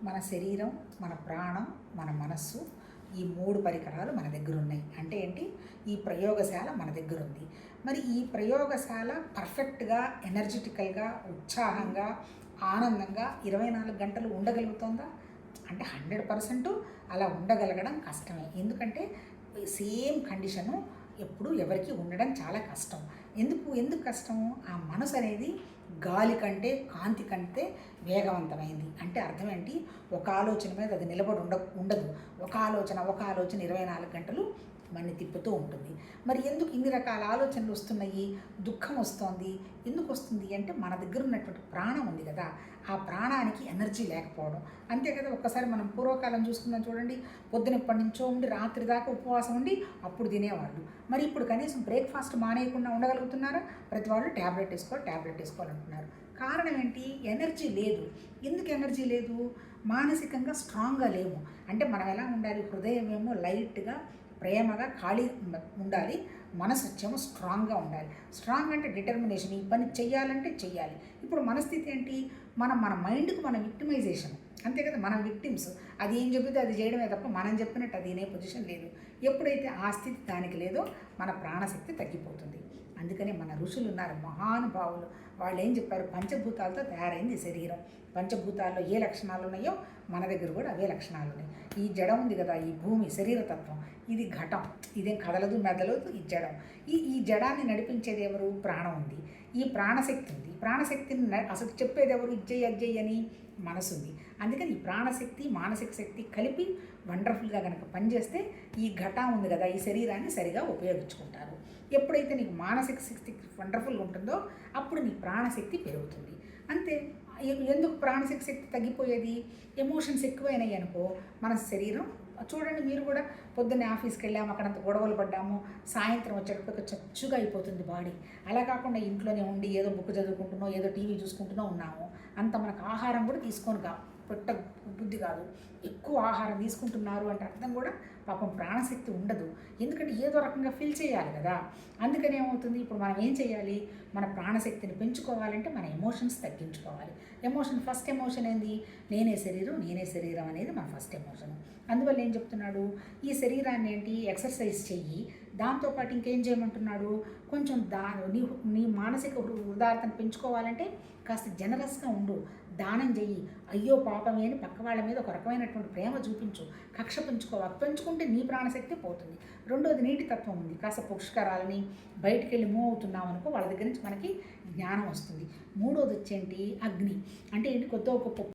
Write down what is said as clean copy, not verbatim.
మన శరీరం, మన ప్రాణం, మన మనస్సు, ఈ 3 పరికరాలు మన దగ్గర ఉన్నాయి. అంటే ఏంటి? ఈ ప్రయోగశాల మన దగ్గర ఉంది. మరి ఈ ప్రయోగశాల పర్ఫెక్ట్‌గా, ఎనర్జిటికల్‌గా, ఉత్సాహంగా, ఆనందంగా 24 గంటలు ఉండగలుగుతోందా? అంటే 100% అలా ఉండగలగడం కష్టమే. ఎందుకంటే సేమ్ కండిషను ఎప్పుడు ఎవరికి ఉండడం చాలా కష్టం. ఎందుకు కష్టం? ఆ మనసు అనేది గాలి కంటే, కాంతి కంటే వేగవంతమైంది. అంటే అర్థం ఏంటి? ఒక ఆలోచన మీద అది నిలబడి ఉండదు. ఒక ఆలోచన 24 గంటలు మనని తిప్పుతూ ఉంటుంది. మరి ఎందుకు ఇన్ని రకాల ఆలోచనలు వస్తున్నాయి? దుఃఖం వస్తోంది. ఎందుకు వస్తుంది అంటే మన దగ్గర ఉన్నటువంటి ప్రాణం ఉంది కదా, ఆ ప్రాణానికి ఎనర్జీ లేకపోవడం. అంతే కదా. ఒక్కసారి మనం పూర్వకాలం చూసుకుందాం చూడండి. పొద్దున ఎప్పటి నుంచో ఉండి రాత్రి దాకా ఉపవాసం ఉండి అప్పుడు తినేవాళ్ళు. మరి ఇప్పుడు కనీసం బ్రేక్ఫాస్ట్ మానేయకుండా ఉండగలుగుతున్నారా? ప్రతి వాళ్ళు ట్యాబ్లెట్ వేసుకోవాలంటున్నారు. కారణం ఏంటి? ఎనర్జీ లేదు. ఎందుకు ఎనర్జీ లేదు? మానసికంగా స్ట్రాంగ్గా లేము. అంటే మనం ఎలా ఉండాలి? హృదయం ఏమో లైట్గా, ప్రేమగా, ఖాళీ ఉండాలి. మనసు వచ్చేమో స్ట్రాంగ్గా ఉండాలి. స్ట్రాంగ్ అంటే డిటర్మినేషన్. ఈ పని చెయ్యాలంటే చెయ్యాలి. ఇప్పుడు మన స్థితి ఏంటి? మన మైండ్కి మన విక్టిమైజేషన్. అంతే కదా. మనం విక్టిమ్స్. అది ఏం చెబితే అది చేయడమే తప్ప మనం చెప్పినట్టు అది వినే పొజిషన్ లేదు. ఎప్పుడైతే ఆ స్థితి దానికి లేదో మన ప్రాణశక్తి తగ్గిపోతుంది. అందుకనే మన ఋషులు ఉన్నారు, మహానుభావులు. వాళ్ళు ఏం చెప్పారు? పంచభూతాలతో తయారైంది శరీరం. పంచభూతాల్లో ఏ లక్షణాలు ఉన్నాయో మన దగ్గర కూడా అవే లక్షణాలు ఉన్నాయి. ఈ జడ ఉంది కదా, ఈ భూమి శరీరతత్వం, ఇది ఘటం. ఇదేం కదలదు మెదలదు. ఈ జడం. ఈ జడాన్ని నడిపించేది ఎవరు? ప్రాణం ఉంది. ఈ ప్రాణశక్తి ఉంది. ప్రాణశక్తిని అసలు చెప్పేది ఎవరు? ఇజ్జయ్య అని మనసు ఉంది. అందుకని ఈ ప్రాణశక్తి, మానసిక శక్తి కలిపి వండర్ఫుల్గా కనుక పనిచేస్తే ఈ ఘటం ఉంది కదా, ఈ శరీరాన్ని సరిగా ఉపయోగించుకుంటారు. ఎప్పుడైతే నీకు మానసిక శక్తి వండర్ఫుల్గా ఉంటుందో అప్పుడు నీ ప్రాణశక్తి పెరుగుతుంది. అంతే. ఎందుకు ప్రాణశక్తి శక్తి తగ్గిపోయేది? ఎమోషన్స్ ఎక్కువైనాయి అనుకో మన శరీరం. చూడండి, మీరు కూడా పొద్దున్నే ఆఫీస్కి వెళ్ళాము, అక్కడంత గొడవలు పడ్డాము, సాయంత్రం వచ్చేటప్పుడు చచ్చుగా అయిపోతుంది బాడీ. అలా కాకుండా ఇంట్లోనే ఉండి ఏదో బుక్ చదువుకుంటున్నాం, ఏదో టీవీ చూసుకుంటున్నా ఉన్నాము. అంత మనకు ఆహారం కూడా తీసుకొని పెట్ట బుద్ధి కాదు. ఎక్కువ ఆహారం తీసుకుంటున్నారు అంటే అర్థం కూడా పాపం ప్రాణశక్తి ఉండదు. ఎందుకంటే ఏదో రకంగా ఫిల్ చేయాలి కదా. అందుకని ఏమవుతుంది? ఇప్పుడు మనం ఏం చేయాలి? మన ప్రాణశక్తిని పెంచుకోవాలంటే మన ఎమోషన్స్ తగ్గించుకోవాలి. ఫస్ట్ ఎమోషన్ ఏంది? నేనే శరీరం అనేది మన ఫస్ట్ ఎమోషన్. అందువల్ల ఏం చెప్తున్నాడు? ఈ శరీరాన్ని ఏంటి? ఎక్సర్సైజ్ చెయ్యి. దాంతోపాటు ఇంకేం చేయమంటున్నాడు? కొంచెం నీ మానసిక ఉదారతను పెంచుకోవాలంటే కాస్త జనరస్గా ఉండు, దానం చెయ్యి. అయ్యో పాపమే అని పక్క వాళ్ళ మీద ఒక రకమైనటువంటి ప్రేమ చూపించు. కక్ష పెంచుకుంటే నీ ప్రాణశక్తి పోతుంది. రెండోది నీటి తత్వం ఉంది. కాస్త పుష్కరాలని బయటికి వెళ్ళి మూవ్ అవుతున్నాం అనుకో, వాళ్ళ దగ్గర నుంచి మనకి జ్ఞానం వస్తుంది. మూడోది వచ్చేంటి? అగ్ని. అంటే ఏంటి? కొత్త ఒక